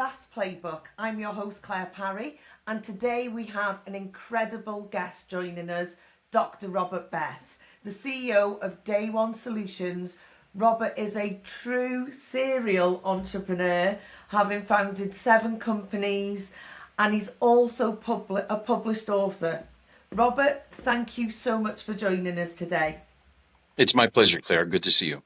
SaaS Playbook. I'm your host, Claire Parry, and today we have an incredible guest joining us, Dr. Robert Bess, the CEO of Day One Solutions. Robert is a true serial entrepreneur, having founded 7 companies, and he's also a published author. Robert, thank you so much for joining us today. It's my pleasure, Claire. Good to see you.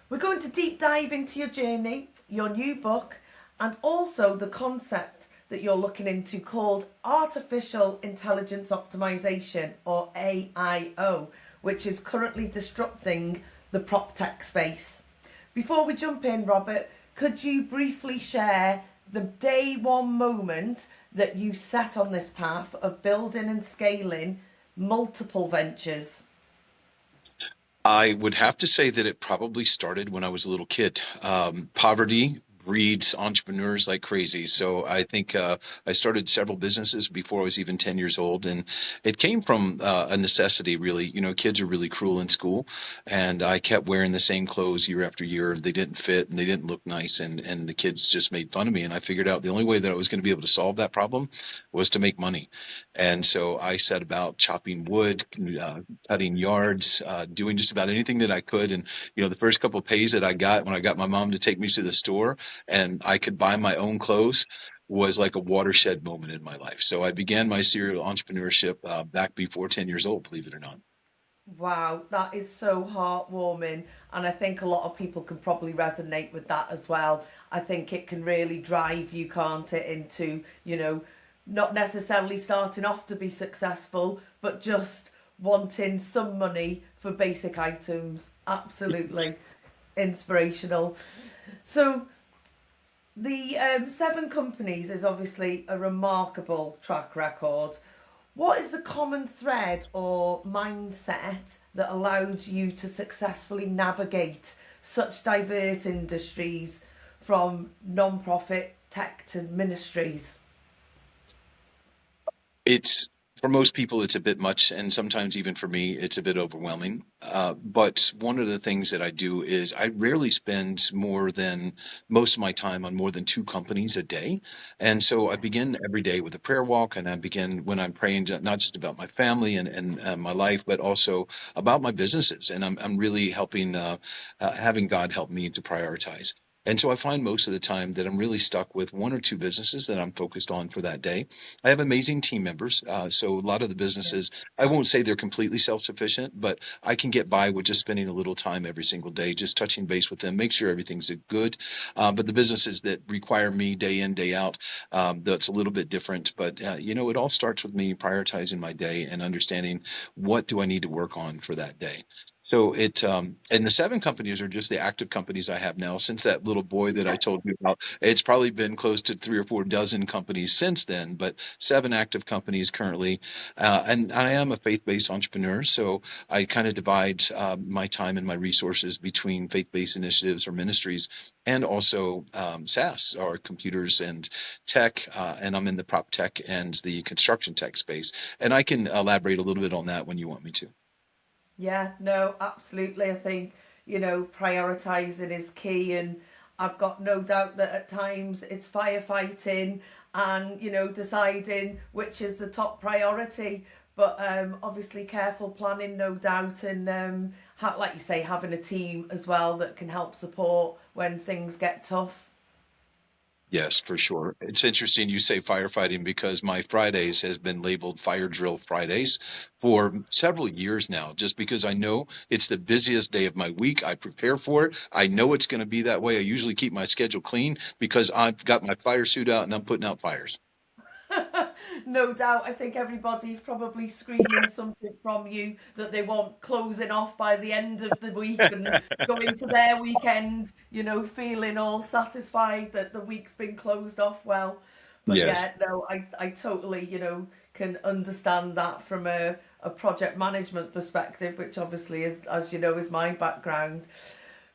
We're going to deep dive into your journey, your new book, and also the concept that you're looking into called Artificial Intelligence Optimization, or AIO, which is currently disrupting the PropTech space. Before we jump in, Robert, could you briefly share the day one moment that you set on this path of building and scaling multiple ventures? I would have to say that it probably started when I was a little kid. Poverty breeds entrepreneurs like crazy. So I think I started several businesses before I was even 10 years old. And it came from a necessity, really. You know, kids are really cruel in school. And I kept wearing the same clothes year after year. They didn't fit and they didn't look nice. And the kids just made fun of me. And I figured out the only way that I was going to be able to solve that problem was to make money. And so I set about chopping wood, cutting yards, doing just about anything that I could. And, you know, the first couple of pays that I got when I got my mom to take me to the store and I could buy my own clothes was like a watershed moment in my life. So I began my serial entrepreneurship back before 10 years old, believe it or not. Wow, that is so heartwarming. And I think a lot of people can probably resonate with that as well. I think it can really drive you, can't it, into, not necessarily starting off to be successful, but just wanting some money for basic items. Absolutely inspirational. So the 7 companies is obviously a remarkable track record. What is the common thread or mindset that allowed you to successfully navigate such diverse industries, from non-profit tech to ministries? It's for most people, it's a bit much, and sometimes even for me, it's a bit overwhelming. But one of the things that I do is I rarely spend more than most of my time on more than 2 companies a day. And so I begin every day with a prayer walk, and I begin when I'm praying not just about my family and my life, but also about my businesses. And I'm really helping, having God help me to prioritize. And so I find most of the time that I'm really stuck with 1 or 2 businesses that I'm focused on for that day. I have amazing team members. So a lot of the businesses, I won't say they're completely self-sufficient, but I can get by with just spending a little time every single day, just touching base with them, make sure everything's good. But the businesses that require me day in, day out, that's a little bit different. But, it all starts with me prioritizing my day and understanding what do I need to work on for that day. So and the 7 companies are just the active companies I have now. Since that little boy that I told you about, it's probably been close to 3 or 4 dozen companies since then, but 7 active companies currently. And I am a faith-based entrepreneur, so I kind of divide my time and my resources between faith-based initiatives or ministries and also SaaS, or computers and tech. And I'm in the prop tech and the construction tech space. And I can elaborate a little bit on that when you want me to. Yeah, no, absolutely. I think, prioritizing is key, and I've got no doubt that at times it's firefighting and, deciding which is the top priority. But obviously, careful planning, no doubt, and like you say, having a team as well that can help support when things get tough. Yes, for sure. It's interesting you say firefighting because my Fridays has been labeled fire drill Fridays for several years now, just because I know it's the busiest day of my week. I prepare for it. I know it's going to be that way. I usually keep my schedule clean because I've got my fire suit out and I'm putting out fires. No doubt. I think everybody's probably screaming something from you that they want closing off by the end of the week and go into their weekend, feeling all satisfied that the week's been closed off well. But Yes. yeah, no, I totally, can understand that from a project management perspective, which obviously is, as you know, is my background.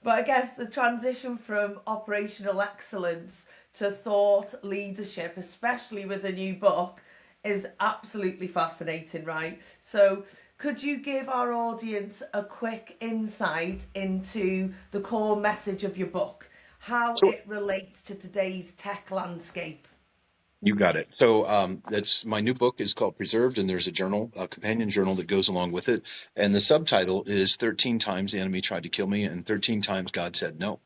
But I guess the transition from operational excellence to thought leadership, especially with a new book, is absolutely fascinating, right? So, could you give our audience a quick insight into the core message of your book? how So it relates to today's tech landscape. you got it. So that's my new book is called Preserved, and there's a journal, a companion journal that goes along with it. And the subtitle is 13 times the enemy tried to kill me, and 13 times God said no.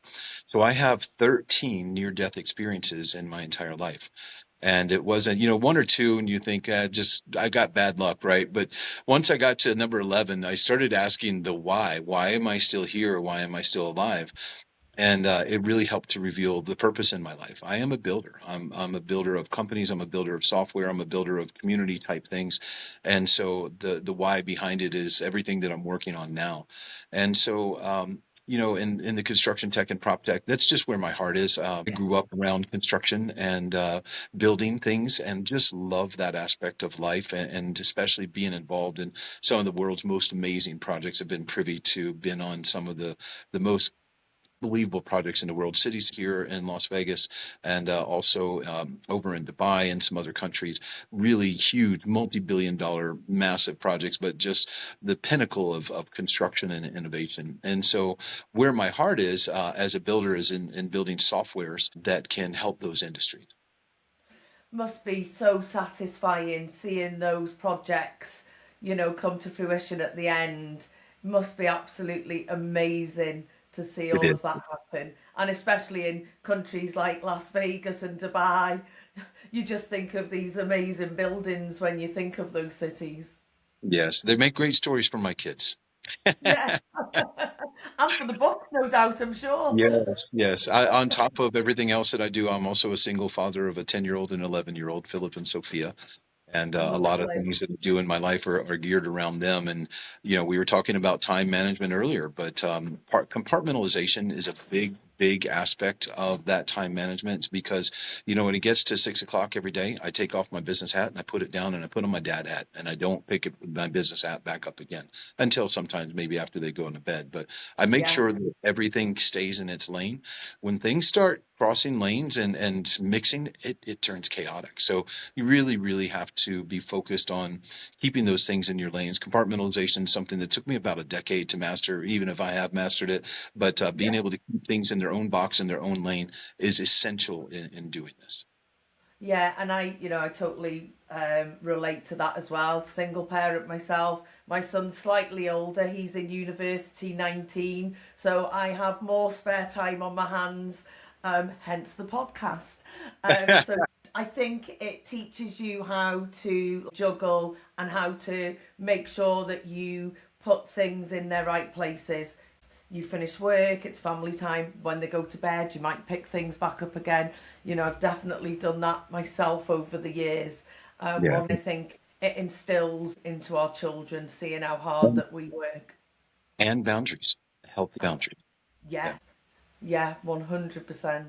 So I have 13 near-death experiences in my entire life. And it wasn't, one or two, and you think, just I got bad luck, right? But once I got to number 11, I started asking the why. Why am I still here? Why am I still alive? And it really helped to reveal the purpose in my life. I am a builder. I'm a builder of companies. I'm a builder of software. I'm a builder of community type things, and so the why behind it is everything that I'm working on now. And so in the construction tech and prop tech, that's just where my heart is. I Yeah. grew up around construction and building things, and just love that aspect of life, and especially being involved in some of the world's most amazing projects. I've been privy to, been on some of the most believable projects in the world, cities here in Las Vegas, and also over in Dubai and some other countries. Really huge, multi-billion dollar, massive projects, but just the pinnacle of construction and innovation. And so, where my heart is as a builder is in building softwares that can help those industries. Must be so satisfying seeing those projects, come to fruition at the end. Must be absolutely amazing to see It all is. of that happen. And especially in countries like Las Vegas and Dubai, you just think of these amazing buildings when you think of those cities. Yes, they make great stories for my kids. Yeah. And for the books, no doubt, I'm sure. Yes, yes. On top of everything else that I do, I'm also a single father of a 10-year-old and 11-year-old, Philip and Sophia. And a lot of Lovely. things that I do in my life are geared around them. And we were talking about time management earlier, but compartmentalization is a big aspect of that time management. It's because when it gets to 6 o'clock every day, I take off my business hat and I put it down and I put on my dad hat, and I don't pick my business hat back up again until sometimes maybe after they go into bed. But I make Yeah. sure that everything stays in its lane. When things start crossing lanes and mixing, it turns chaotic. So you really have to be focused on keeping those things in your lanes. Compartmentalization is something that took me about a decade to master, even if I have mastered it. But being able to keep things in their own box, in their own lane, is essential in doing this. Yeah, and I totally relate to that as well. Single parent myself. My son's slightly older. He's in university, 19. So I have more spare time on my hands, hence the podcast. So I think it teaches you how to juggle and how to make sure that you put things in their right places. You finish work, it's family time. When they go to bed, you might pick things back up again. I've definitely done that myself over the years. Yeah. And I think it instills into our children seeing how hard that we work. And boundaries, healthy boundaries. Yeah. Yes, yeah, 100%.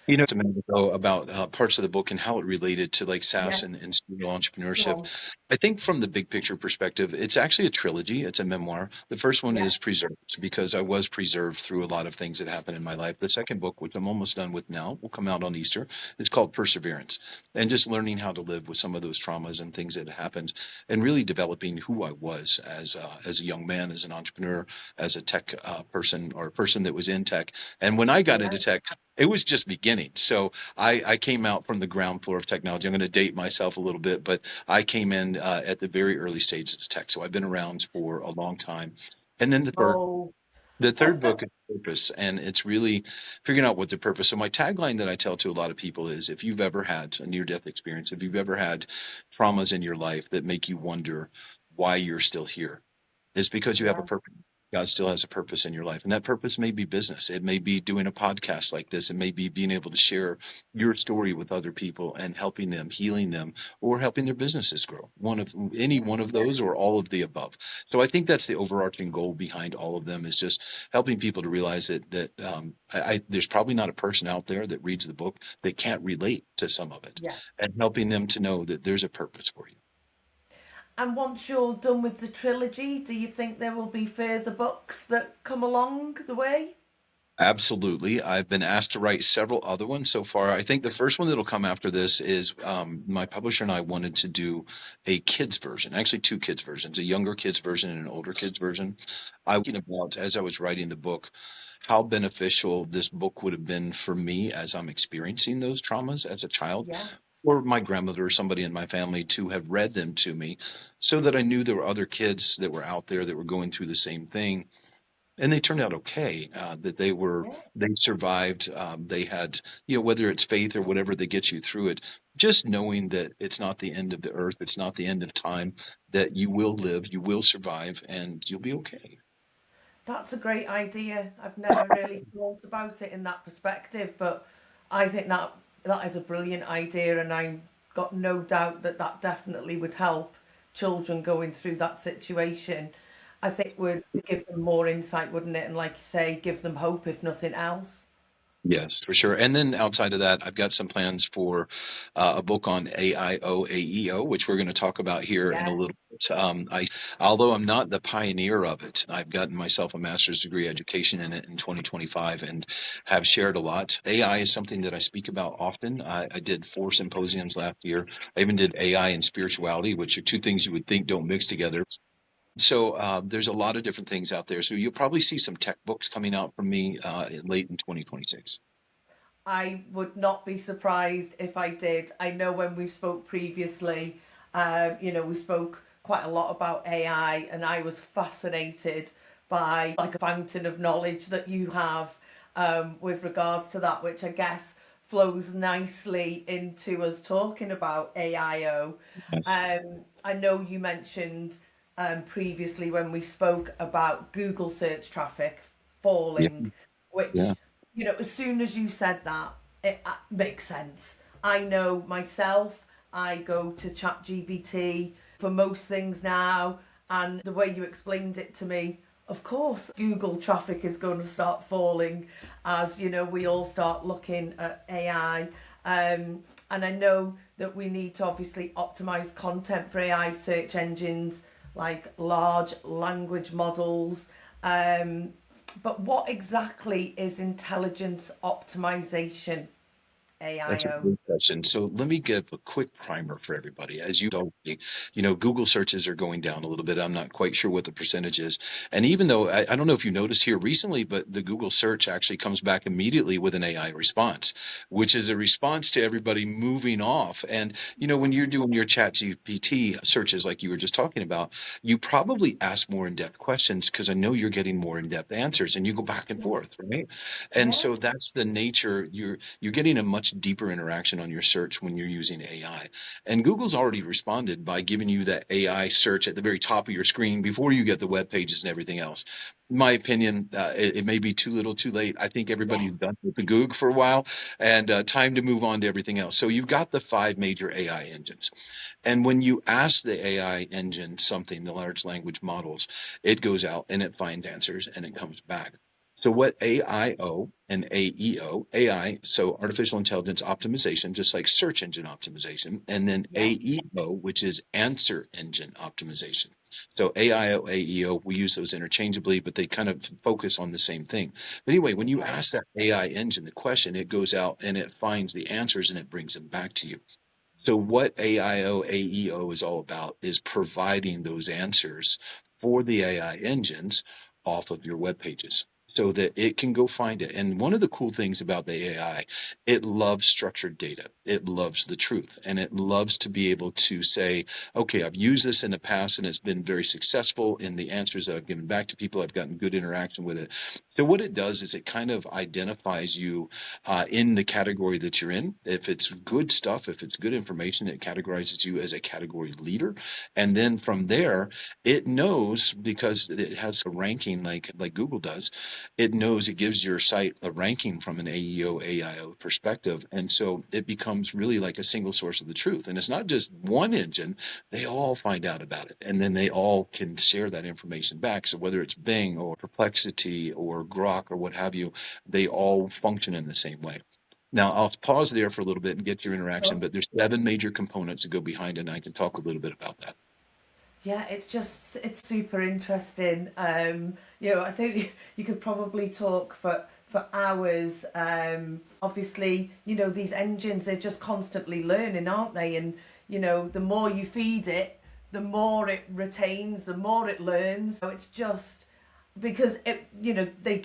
A minute ago about parts of the book and how it related to like SaaS Yeah, and serial go entrepreneurship. on. I think from the big picture perspective, it's actually a trilogy. It's a memoir. The first one Yeah, is Preserved, because I was preserved through a lot of things that happened in my life. The second book, which I'm almost done with now, will come out on Easter. It's called Perseverance, and just learning how to live with some of those traumas and things that happened, and really developing who I was as a young man, as an entrepreneur, as a tech person, or a person that was in tech. And when I got into yeah. tech, it was just beginning. So I came out from the ground floor of technology. I'm going to date myself a little bit, but I came in at the very early stages of tech. So I've been around for a long time. And then Oh, the third book is purpose, and it's really figuring out what the purpose. So my tagline that I tell to a lot of people is, if you've ever had a near-death experience, if you've ever had traumas in your life that make you wonder why you're still here, it's because you have a yeah, purpose. God still has a purpose in your life. And that purpose may be business. It may be doing a podcast like this. It may be being able to share your story with other people and helping them, healing them, or helping their businesses grow. Any one of yeah. those, or all of the above. So I think that's the overarching goal behind all of them, is just helping people to realize that there's probably not a person out there that reads the book that can't relate to some of it, Yeah. and helping them to know that there's a purpose for you. And once you're done with the trilogy, do you think there will be further books that come along the way? Absolutely. I've been asked to write several other ones so far. I think the first one that'll come after this is my publisher and I wanted to do a kids version, actually two kids versions, a younger kids version and an older kids version. I was thinking about, as I was writing the book, how beneficial this book would have been for me as I'm experiencing those traumas as a child, Yes. or my grandmother or somebody in my family to have read them to me so that I knew there were other kids that were out there that were going through the same thing, and they turned out okay. That Yeah. they survived. They had, whether it's faith or whatever that gets you through it. Just knowing that it's not the end of the earth, it's not the end of time. That you will live, you will survive, and you'll be okay. That's a great idea. I've never really thought about it in that perspective, but I think that is a brilliant idea, and I've got no doubt that that definitely would help children going through that situation. I think it would give them more insight, wouldn't it? And like you say, give them hope if nothing else. Yes, for sure. And then outside of that, I've got some plans for a book on AIO, which we're going to talk about here in a Yeah. little bit. Although I'm not the pioneer of it, I've gotten myself a master's degree education in it in 2025 and have shared a lot. AI is something that I speak about often. I did 4 symposiums last year. I even did AI and spirituality, which are two things you would think don't mix together. So there's a lot of different things out there. So you'll probably see some tech books coming out from me late in 2026. I would not be surprised if I did. I know when we spoke previously, we spoke quite a lot about AI, and I was fascinated by like a fountain of knowledge that you have with regards to that, which I guess flows nicely into us talking about AIO. Yes. I know you mentioned previously when we spoke about Google search traffic Yeah. falling, Yeah. which, as soon as you said that, it makes sense. I know myself, I go to ChatGPT for most things now, and the way you explained it to me, of course, Google traffic is going to start falling as, we all start looking at AI. And I know that we need to obviously optimize content for AI search engines like large language models. But what exactly is intelligence optimization, That's a AIO? great question. So let me give a quick primer for everybody. As you know, Google searches are going down a little bit. I'm not quite sure what the percentage is. And even though I don't know if you noticed here recently, but the Google search actually comes back immediately with an AI response, which is a response to everybody moving off. And, when you're doing your chat GPT searches like you were just talking about, you probably ask more in-depth questions because I know you're getting more in-depth answers and you go back and forth, right? And Yeah, so that's the nature. You're getting a much deeper interaction on your search when you're using AI. And Google's already responded by giving you that AI search at the very top of your screen before you get the web pages and everything else. In my opinion, it may be too little, too late. I think yeah, everybody's done with the Goog for a while, and time to move on to everything else. So you've got the 5 major AI engines. And when you ask the AI engine something, the large language models, it goes out and it finds answers and it comes back. So what AIO and AEO, AI, so artificial intelligence optimization, just like search engine optimization, and then yeah, AEO, which is answer engine optimization. So AIO, AEO, we use those interchangeably, but they kind of focus on the same thing. But anyway, when you okay, ask that AI engine the question, it goes out and it finds the answers and it brings them back to you. So what AIO, AEO is all about is providing those answers for the AI engines off of your web pages so that it can go find it. And one of the cool things about the AI, it loves structured data. It loves the truth and it loves to be able to say, okay, I've used this in the past and it's been very successful in the answers that I've given back to people. I've gotten good interaction with it. So what it does is it kind of identifies you in the category that you're in. If it's good stuff, if it's good information, it categorizes you as a category leader. And then from there, it knows because it has a ranking like Google does, it knows it gives your site a ranking from an AEO, AIO perspective. And so it becomes really like a single source of the truth. And it's not just one engine, they all find out about it. And then they all can share that information back. So whether it's Bing or Perplexity or Grok or what have you, they all function in the same way. Now, I'll pause there for a little bit and get your interaction, sure. but there's 7 major components that go behind it, and I can talk a little bit about that. Yeah, it's super interesting. I think you could probably talk for hours. Obviously, these engines, they're just constantly learning, aren't they? And the more you feed it, the more it retains, the more it learns. So it's just because they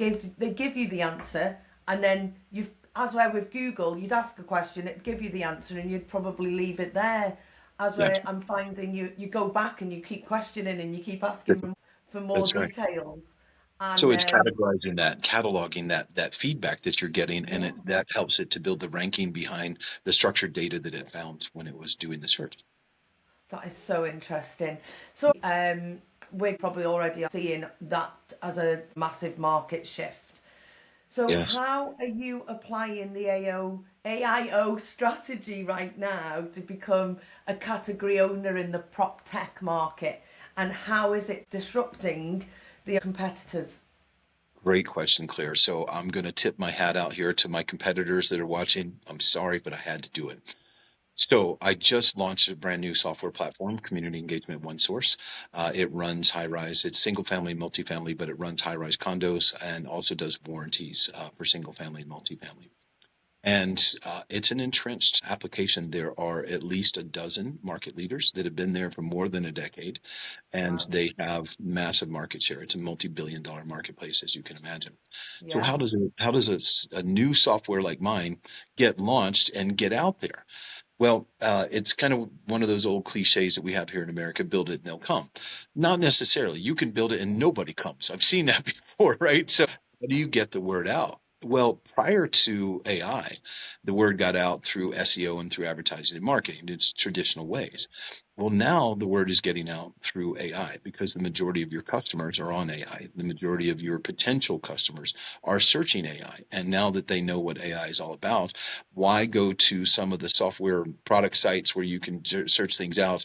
give you the answer, and then you, as where with Google, you'd ask a question, it'd give you the answer, and you'd probably leave it there. As Yes, where I'm finding you go back and you keep questioning and you keep asking that's, for more that's right. details, So and it's categorizing that, cataloging that feedback that you're getting, and yeah, that helps it to build the ranking behind the structured data that it found when it was doing the search. that is so interesting. So we're probably already seeing that as a massive market shift. So Yes. how are you applying the AIO strategy right now to become a category owner in the prop tech market? And how is it disrupting the competitors? Great question, Claire. So I'm going to tip my hat out here to my competitors that are watching. I'm sorry, but I had to do it. So I just launched a brand new software platform, Community Engagement One Source. It runs high rise. It's single family, multifamily, but it runs high rise condos and also does warranties for single family and multifamily. And it's an entrenched application. There are at least a dozen market leaders that have been there for more than a decade, and Wow. they have massive market share. It's a multi-billion-dollar marketplace, as you can imagine. So Yeah. how does a new software like mine get launched and get out there? Well, it's kind of one of those old cliches that we have here in America, build it and they'll come. Not necessarily. You can build it and nobody comes. I've seen that before, right? So how do you get the word out? Well, prior to AI, the word got out through SEO and through advertising and marketing. It's traditional ways. Well, now the word is getting out through AI because the majority of your customers are on AI. The majority of your potential customers are searching AI. And now that they know what AI is all about, why go to some of the software product sites where you can search things out?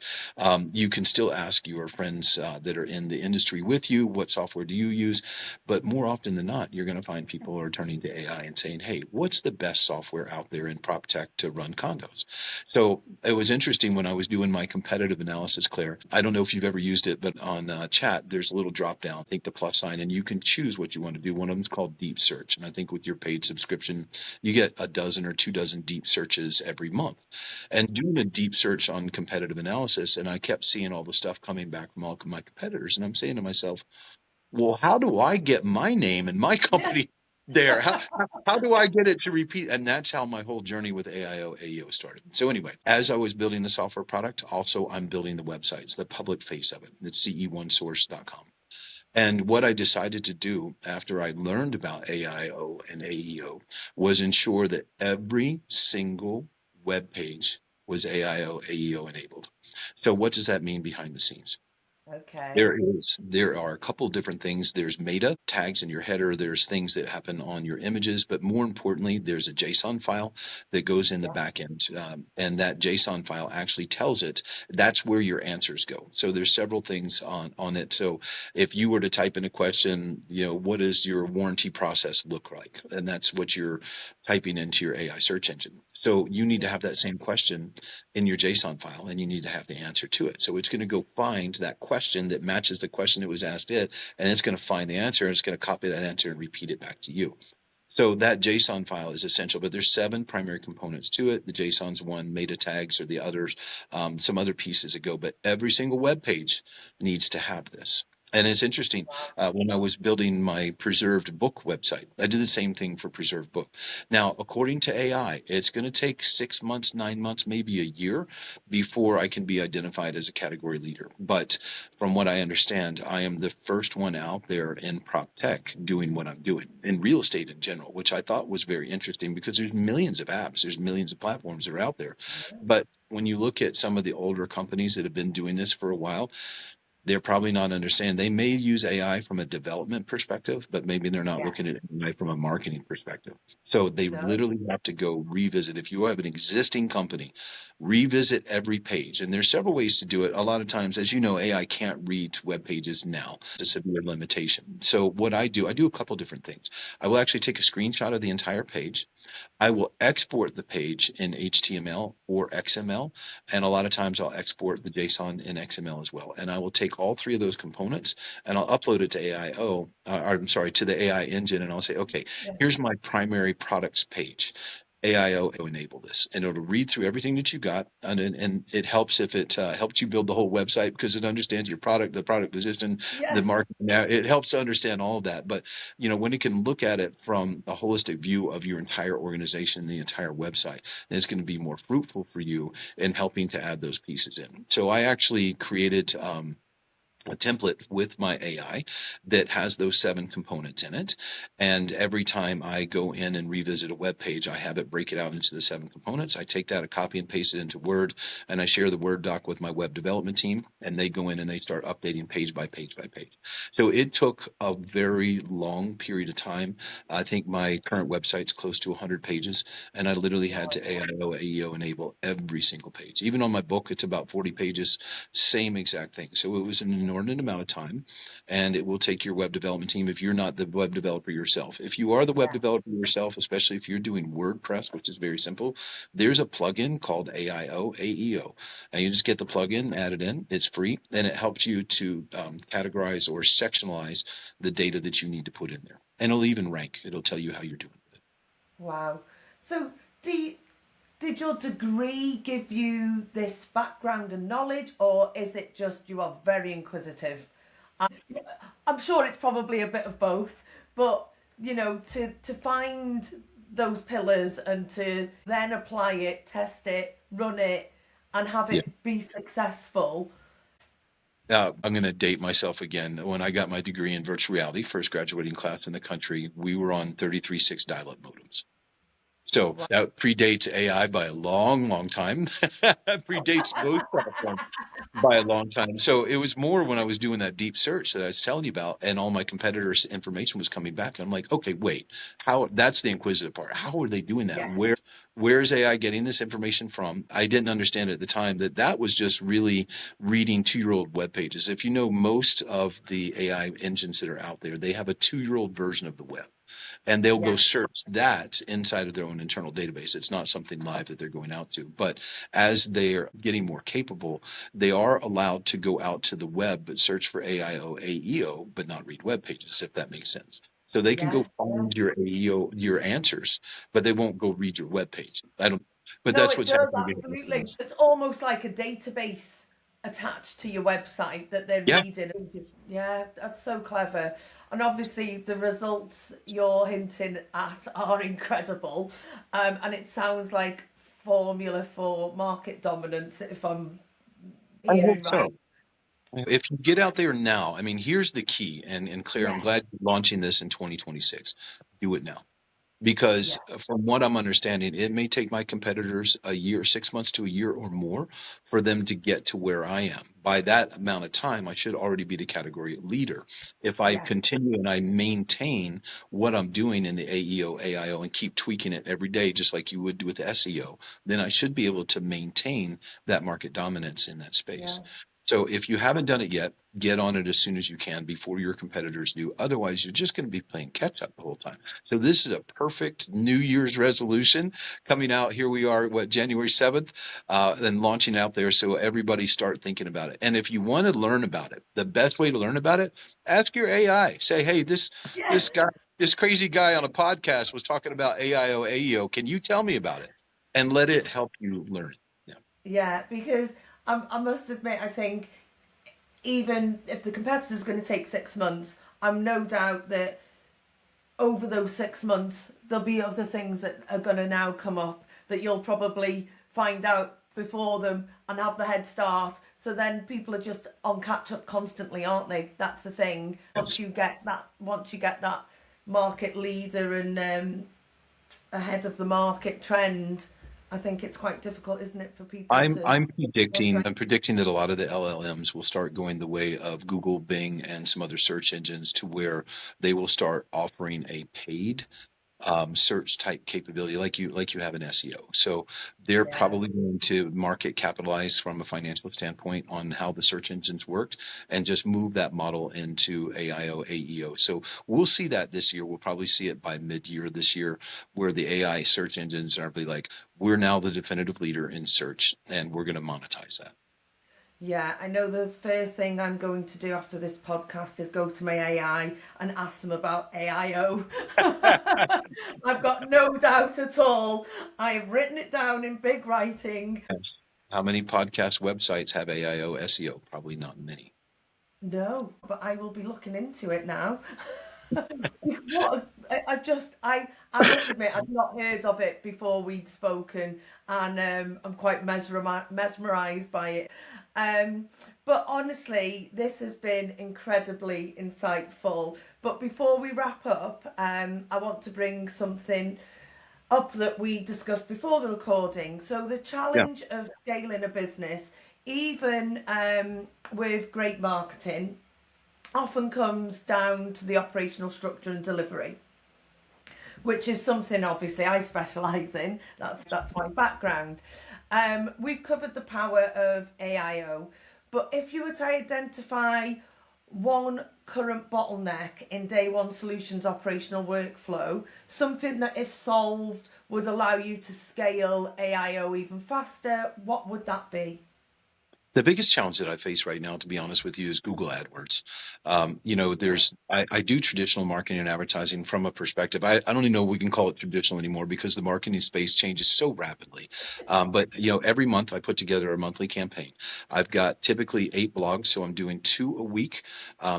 You can still ask your friends that are in the industry with you, what software do you use? But more often than not, you're going to find people are turning to AI and saying, hey, what's the best software out there in PropTech to run condos? So it was interesting when I was doing my competitive analysis, Claire. I don't know if you've ever used it, but on chat, there's a little drop down, think the plus sign, and you can choose what you want to do. One of them is called deep search. And I think with your paid subscription, you get a dozen or 2 dozen deep searches every month. And doing a deep search on competitive analysis, and I kept seeing all the stuff coming back from all of my competitors. And I'm saying to myself, well, how do I get my name and my Yeah. company there? How do I get it to repeat? And that's how my whole journey with AIO AEO started. So anyway, as I was building the software product, also I'm building the websites, the public face of it. It's ce1source.com. And what I decided to do after I learned about AIO and AEO was ensure that every single web page was AIO AEO enabled. So what does that mean behind the scenes? Okay. There are a couple of different things. There's meta tags in your header. There's things that happen on your images, but more importantly, there's a JSON file that goes in the Yeah. back end. And that JSON file actually tells it that's where your answers go. So there's several things on it. So if you were to type in a question, what does your warranty process look like? And that's what you're typing into your AI search engine. So you need to Yeah. have that same question in your JSON file, and you need to have the answer to it. So it's going to go find that question that matches the question that was asked it, and it's going to find the answer, and it's going to copy that answer and repeat it back to you. So that JSON file is essential, but there's 7 primary components to it. The JSON's one, meta tags are the others, some other pieces that go, but every single web page needs to have this. And it's interesting, when I was building my preserved book website, I did the same thing for preserved book. Now, according to AI, it's going to take 6 months, 9 months, maybe a year before I can be identified as a category leader. But from what I understand, I am the first one out there in prop tech doing what I'm doing in real estate in general, which I thought was very interesting because there's millions of apps, there's millions of platforms that are out there. But when you look at some of the older companies that have been doing this for a while, they're probably not understanding. They may use AI from a development perspective, but maybe they're not Yeah. looking at AI from a marketing perspective. So they No. literally have to go revisit. If you have an existing company, revisit every page. And there's several ways to do it. A lot of times, as you know, AI can't read web pages now. It's a severe limitation. So what I do a couple different things. I will actually take a screenshot of the entire page. I will export the page in HTML or XML. And a lot of times I'll export the JSON in XML as well. And I will take all 3 of those components and I'll upload it to AIO, or I'm sorry, to the AI engine. And I'll say, okay, Yeah. here's my primary products page. AIO enable this, and it'll read through everything that you got, and it helps if it helps you build the whole website because it understands your product, the product position, the Yeah. market. Now it helps to understand all of that. But when it can look at it from a holistic view of your entire organization, the entire website, then it's going to be more fruitful for you in helping to add those pieces in. So I actually created a template with my AI that has those 7 components in it. And every time I go in and revisit a web page, I have it break it out into the 7 components. I take that, I copy and paste it into Word, and I share the Word doc with my web development team, and they go in and they start updating page by page by page. So it took a very long period of time. I think my current website's close to 100 pages, and I literally had to AIO, AEO enable every single page. Even on my book, it's about 40 pages, same exact thing. So it was an inordinate amount of time, and it will take your web development team if you're not the web developer yourself. If you are the web Yeah. developer yourself, especially if you're doing WordPress, which is very simple, there's a plugin called AIO, AEO, and you just get the plugin, add it in. It's free, and it helps you to categorize or sectionalize the data that you need to put in there. And it'll even rank. It'll tell you how you're doing with it. Wow. So, do you, did your degree give you this background and knowledge, or is it just you are very inquisitive? I'm sure it's probably a bit of both, but to find those pillars and to then apply it, test it, run it, and have Yeah. it be successful. I'm going to date myself again. When I got my degree in virtual reality, first graduating class in the country, we were on 33.6 dial-up modems. So Wow. that predates AI by a long, long time. Predates most platforms by a long time. So it was more when I was doing that deep search that I was telling you about, and all my competitors' information was coming back. And I'm like, okay, wait, how? That's the inquisitive part. How are they doing that? Yes. Where's AI getting this information from? I didn't understand at the time that that was just really reading 2-year-old web pages. If you know most of the AI engines that are out there, they have a 2-year-old version of the web, and they'll go Yeah. search that inside of their own internal database. It's not something live that they're going out to. But as they're getting more capable, they are allowed to go out to the web but search for AIO, AEO, but not read web pages, if that makes sense. So they can go Yeah. Yeah. find your AEO, your answers, but they won't go read your web page. I don't, but No, that's it what's does, happening behind the absolutely. scenes. It's almost like a database attached to your website that they're Yeah. reading. Yeah, that's so clever. And obviously, the results you're hinting at are incredible. And it sounds like formula for market dominance, if I'm I hope hearing so. right. If you get out there now, I mean, here's the key. And Claire, I'm Yes. glad you're launching this in 2026. Do it now. Yeah. Because from what I'm understanding, it may take my competitors a year, 6 months to a year or more for them to get to where I am. By that amount of time, I should already be the category leader. If I Yes. continue and I maintain what I'm doing in the AEO, AIO, and keep tweaking it every day, just like you would do with SEO, then I should be able to maintain that market dominance in that space. Yeah. So if you haven't done it yet, get on it as soon as you can before your competitors do. Otherwise, you're just going to be playing catch up the whole time. So this is a perfect New Year's resolution coming out. Here we are, what, January 7th, and launching out there. So everybody start thinking about it. And if you want to learn about it, the best way to learn about it, ask your AI. Say, hey, Yeah. this guy, this crazy guy on a podcast was talking about AIO, AEO. Can you tell me about it? And let it help you learn it. Yeah. Yeah. Because I must admit, I think even if the competitor's going to take 6 months, I'm no doubt that over those 6 months, there'll be other things that are going to now come up that you'll probably find out before them and have the head start. So then people are just on catch up constantly, aren't they? That's the thing. Yes. Once you get that market leader and ahead of the market trend, I think it's quite difficult, isn't it, for people I'm to I'm get predicting right. I'm predicting that a lot of the LLMs will start going the way of Google, Bing, and some other search engines to where they will start offering a paid search type capability like you have in SEO. So they're Yeah. probably going to market capitalize from a financial standpoint on how the search engines worked and just move that model into AIO, AEO. So we'll see that this year. We'll probably see it by mid-year this year, where the AI search engines are be like, we're now the definitive leader in search, and we're going to monetize that. Yeah, I know the first thing I'm going to do after this podcast is go to my AI and ask them about AIO. I've got no doubt at all. I have written it down in big writing. Yes. How many podcast websites have AIO SEO? Probably not many. No, but I will be looking into it now. What I must admit I've not heard of it before we'd spoken, and I'm quite mesmerized by it. Um, but honestly, this has been incredibly insightful. But before we wrap up, I want to bring something up that we discussed before the recording. So the Yeah. challenge of scaling a business, even with great marketing, often comes down to the operational structure and delivery, which is something obviously I specialise in. That's my background. We've covered the power of AIO, but if you were to identify one current bottleneck in day one solutions operational workflow, something that if solved would allow you to scale AIO even faster, what would that be? The biggest challenge that I face right now, to be honest with you, is Google AdWords. I do traditional marketing and advertising from a perspective. I don't even know if we can call it traditional anymore because the marketing space changes so rapidly. But every month I put together a monthly campaign. I've got typically 8 blogs, so I'm doing 2 a week.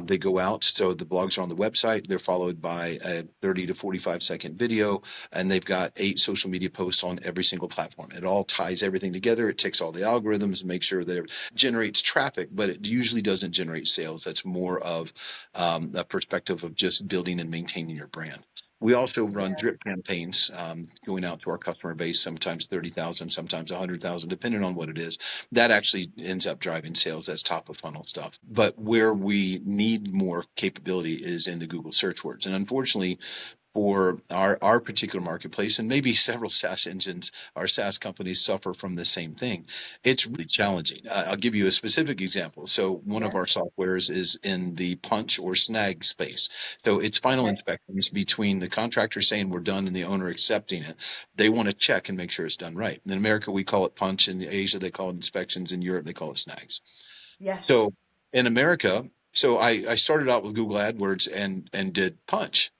They go out, so the blogs are on the website. They're followed by a 30 to 45-second video, and they've got 8 social media posts on every single platform. It all ties everything together. It ticks all the algorithms and makes sure that generates traffic, but it usually doesn't generate sales. That's more of a perspective of just building and maintaining your brand. We also run Yeah. drip campaigns going out to our customer base, sometimes 30,000, sometimes 100,000, depending on what it is. That actually ends up driving sales. That's top of funnel stuff. But where we need more capability is in the Google search words. And unfortunately, for our particular marketplace, and maybe several SaaS engines our SaaS companies suffer from the same thing. It's really challenging. I'll give you a specific example. So one of Yeah. our softwares is in the punch or snag space. So it's final Okay. inspections between the contractor saying we're done and the owner accepting it. They want to check and make sure it's done right. In America, we call it punch. In Asia, they call it inspections. In Europe, they call it snags. Yes. So in America, I started out with Google AdWords and did punch.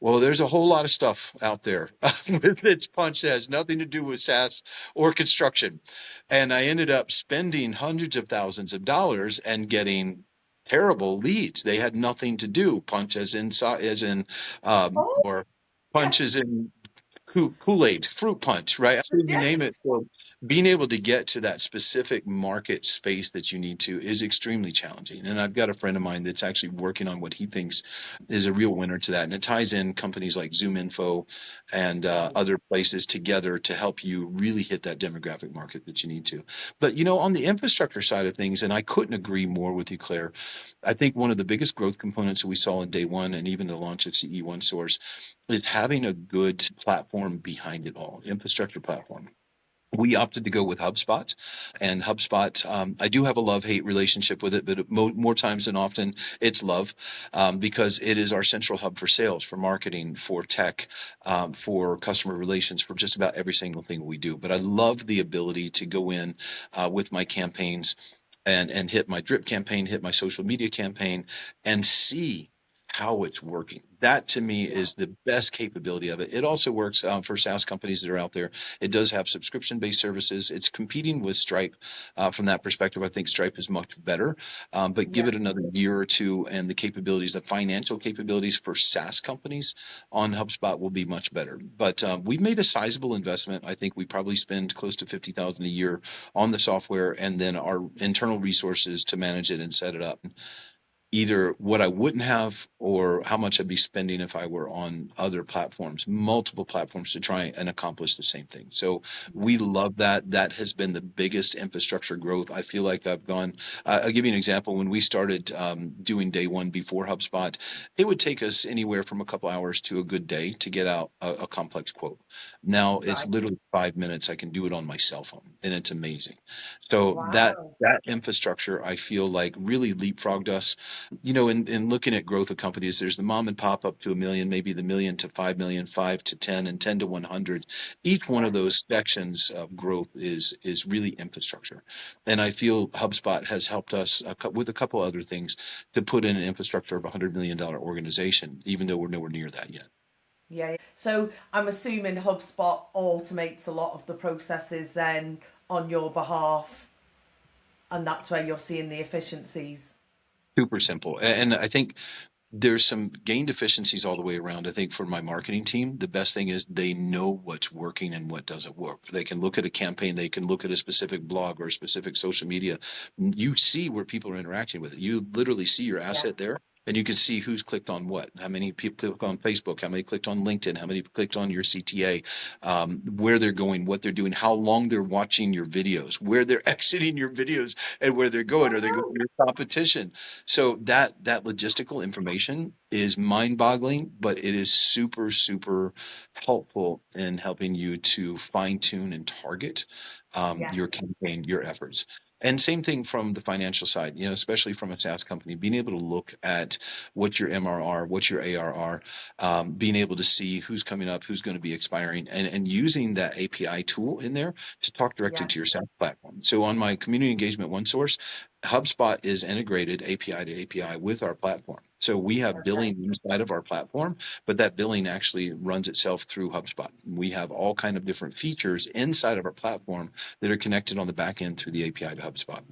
Well, there's a whole lot of stuff out there with its punch that has nothing to do with SaaS or construction. And I ended up spending hundreds of thousands of dollars and getting terrible leads. They had nothing to do. Punch as in Oh, or yes. punch as in Kool-Aid, fruit punch, right? So you name it. Yes. So being able to get to that specific market space that you need to is extremely challenging. And I've got a friend of mine that's actually working on what he thinks is a real winner to that. And it ties in companies like ZoomInfo and Right. other places together to help you really hit that demographic market that you need to. But on the infrastructure side of things, and I couldn't agree more with you, Claire. I think one of the biggest growth components that we saw in day one and even the launch of CE1 Source is having a good platform behind it all, infrastructure platform. We opted to go with HubSpot, and HubSpot, I do have a love-hate relationship with it, but more times than often, it's love, because it is our central hub for sales, for marketing, for tech, for customer relations, for just about every single thing we do. But I love the ability to go in with my campaigns and hit my drip campaign, hit my social media campaign, and see how it's working. That to me Yeah. is the best capability of it. It also works for SaaS companies that are out there. It does have subscription-based services. It's competing with Stripe from that perspective. I think Stripe is much better, but give Yeah. it another year or two, and the capabilities, the financial capabilities for SaaS companies on HubSpot will be much better. But we've made a sizable investment. I think we probably spend close to 50,000 a year on the software, and then our internal resources to manage it and set it up. Either what I wouldn't have or how much I'd be spending if I were on other platforms, multiple platforms to try and accomplish the same thing. So Yeah. we love that. That has been the biggest infrastructure growth. I feel like I've gone, I'll give you an example. When we started doing day one before HubSpot, it would take us anywhere from a couple hours to a good day to get out a complex quote. Now it's Right. literally 5 minutes. I can do it on my cell phone, and it's amazing. So that Wow. that infrastructure, I feel like, really leapfrogged us. In looking at growth of companies, there's the mom and pop up to a million, maybe the million to 5 million, 5 to 10, and 10 to 100. Each one Yeah. of those sections of growth is really infrastructure. And I feel HubSpot has helped us with a couple other things to put in an infrastructure of $100 million organization, even though we're nowhere near that yet. Yeah. So I'm assuming HubSpot automates a lot of the processes then on your behalf, and that's where you're seeing the efficiencies. Super simple. And I think there's some gained efficiencies all the way around. I think for my marketing team, the best thing is they know what's working and what doesn't work. They can look at a campaign, they can look at a specific blog or a specific social media. You see where people are interacting with it. You literally see your Yeah. asset there. And you can see who's clicked on what, how many people click on Facebook, how many clicked on LinkedIn, how many clicked on your CTA, where they're going, what they're doing, how long they're watching your videos, where they're exiting your videos, and where they're going. Are they going to your competition? So that logistical information is mind-boggling, but it is super, super helpful in helping you to fine-tune and target Yes. your campaign, your efforts. And same thing from the financial side, especially from a SaaS company, being able to look at what your MRR, what your ARR, being able to see who's coming up, who's going to be expiring, and using that API tool in there to talk directly Yeah. to your SaaS platform. So on my community engagement one source, HubSpot is integrated API to API with our platform. So we have Okay. billing inside of our platform, but that billing actually runs itself through HubSpot. We have all kind of different features inside of our platform that are connected on the back end through the API to HubSpot.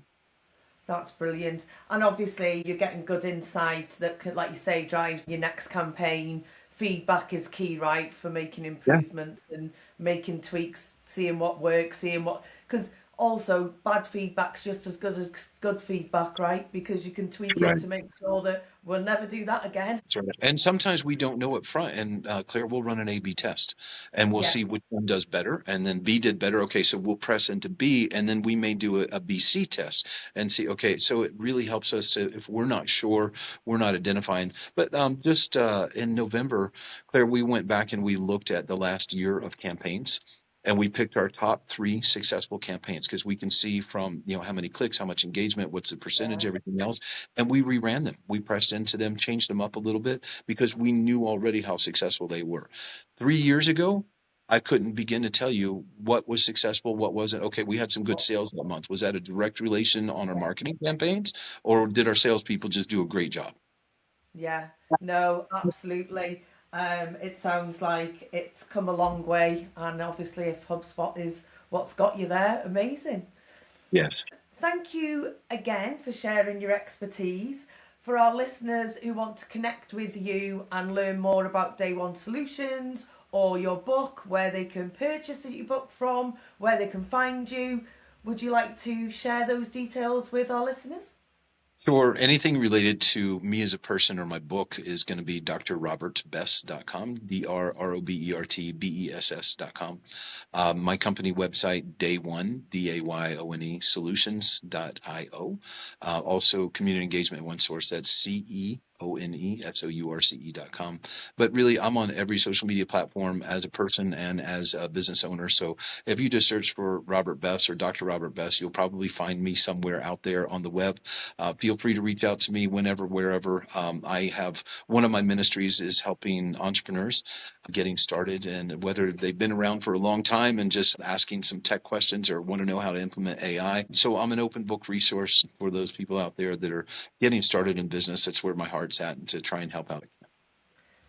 That's brilliant. And obviously, you're getting good insight that, could, like you say, drives your next campaign. Feedback is key, right, for making Yeah. improvements and making tweaks, seeing what works, seeing what. Because also, bad feedback's just as good feedback, right? Because you can tweak it Right. to make sure that we'll never do that again. That's right. And sometimes we don't know up front. And Claire, we'll run an A/B test, and we'll Yeah, see which one does better. And then B did better. Okay, so we'll press into B, and then we may do a BC test and see. Okay, so it really helps us to, if we're not sure, we're not identifying. But just in November, Claire, we went back and we looked at the last year of campaigns. And we picked our top 3 successful campaigns because we can see from how many clicks, how much engagement, what's the percentage, yeah, everything else, and we reran them. We pressed into them, changed them up a little bit because we knew already how successful they were. 3 years ago, I couldn't begin to tell you what was successful, what wasn't. Okay, we had some good sales that month. Was that a direct relation on our yeah, marketing campaigns, or did our salespeople just do a great job? yeah. No, absolutely. It sounds like it's come a long way, and obviously, if HubSpot is what's got you there, amazing. Yes. Thank you again for sharing your expertise. For our listeners who want to connect with you and learn more about Day One Solutions or your book, where they can purchase your book from, where they can find you, would you like to share those details with our listeners? Sure. Anything related to me as a person or my book is going to be drrobertbess.com, DRROBERTBESS.com. My company website, Day One, DAYONE Solutions.io. Also, community engagement one source, that's CEONESOURCE.com. But really, I'm on every social media platform as a person and as a business owner. So if you just search for Robert Bess or Dr. Robert Bess, you'll probably find me somewhere out there on the web. Feel free to reach out to me whenever, wherever. I have one of my ministries is helping entrepreneurs getting started, and whether they've been around for a long time and just asking some tech questions or want to know how to implement AI. So I'm an open book resource for those people out there that are getting started in business. That's where my heart's at, and to try and help out.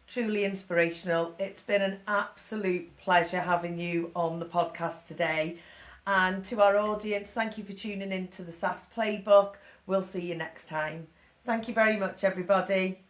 Truly inspirational. It's been an absolute pleasure having you on the podcast today. And to our audience, thank you for tuning in to the SaaS Playbook. We'll see you next time. Thank you very much, everybody.